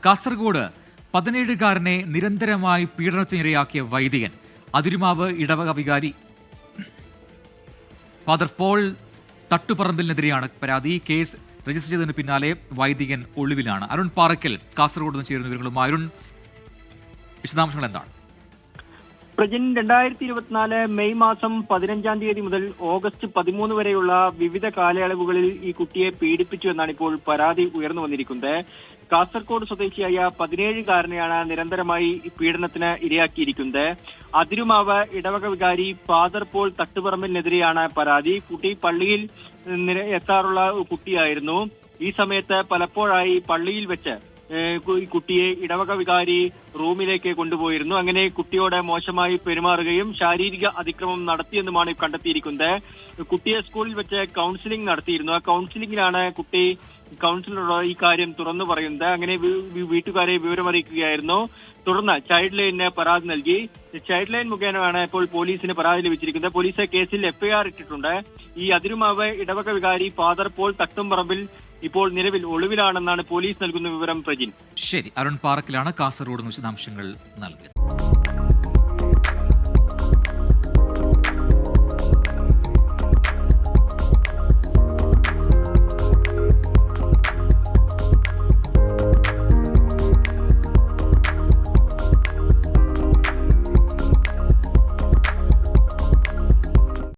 കാസർഗോഡ് 17-കാരനെ നിരന്തരമായി പീഡനത്തിനിരയാക്കിയ വൈദികൻ. അതിരുമാവ് ഇടവക വികാരി ഫാദർ പോൾ തട്ടുപറമ്പിലിനെതിരെയാണ് പരാതി. കേസ് രജിസ്റ്റർ ചെയ്തതിന് പിന്നാലെ വൈദികൻ ഒളിവിലാണ്. അരുൺ പാറയ്ക്കൽ കാസർഗോഡ് നിന്ന് ചേരുന്ന വിവരങ്ങളുമായി. അരുൺ, വിശദാംശങ്ങൾ എന്താണ്? പ്രജിൻ, 2024 മെയ് മാസം 15-ാം തീയതി മുതൽ ഓഗസ്റ്റ് 13 വരെയുള്ള വിവിധ കാലയളവുകളിൽ ഈ കുട്ടിയെ പീഡിപ്പിച്ചു എന്നാണ് ഇപ്പോൾ പരാതി ഉയർന്നു വന്നിരിക്കുന്നത്. കാസർഗോഡ് സ്വദേശിയായ 17-കാരനെയാണ് നിരന്തരമായി പീഡനത്തിന് ഇരയാക്കിയിരിക്കുന്നത്. അതിരുമാവ് ഇടവക വികാരി ഫാദർ പോൾ തട്ടുപറമ്പിനെതിരെയാണ് പരാതി. കുട്ടി പള്ളിയിൽ എത്താറുള്ള കുട്ടിയായിരുന്നു. ഈ സമയത്ത് പലപ്പോഴായി പള്ളിയിൽ വെച്ച് ഈ കുട്ടിയെ ഇടവക വികാരി റൂമിലേക്ക് കൊണ്ടുപോയിരുന്നു. അങ്ങനെ കുട്ടിയോട് മോശമായി പെരുമാറുകയും ശാരീരിക അതിക്രമം നടത്തിയെന്നുമാണ് കണ്ടെത്തിയിരിക്കുന്നത്. കുട്ടിയെ സ്കൂളിൽ വെച്ച് കൗൺസിലിംഗ് നടത്തിയിരുന്നു. ആ കൗൺസിലിംഗിലാണ് കുട്ടി കൗൺസിലറോട് ഈ കാര്യം തുറന്നു പറയുന്നത്. അങ്ങനെ വീട്ടുകാരെ വിവരമറിയിക്കുകയായിരുന്നു. തുടർന്ന് ചൈൽഡ് ലൈനിന് പരാതി നൽകി. ചൈൽഡ് ലൈൻ മുഖേനയാണ് ഇപ്പോൾ പോലീസിന് പരാതി ലഭിച്ചിരിക്കുന്നത്. പോലീസ് കേസിൽ എഫ്ഐആർ ഇട്ടിട്ടുണ്ട്. ഈ അതിരുമാവ് ഇടവക വികാരി ഫാദർ പോൾ തട്ടുംപറമ്പിൽ ഇപ്പോൾ നിലവിൽ ഒളിവിലാണെന്നാണ് പോലീസ് നൽകുന്ന വിവരം. പ്രജിൻ, ശരി. അരുൺ പാറക്കിലാണ് കാസർഗോഡ് വിശദാംശങ്ങൾ നൽകിയത്.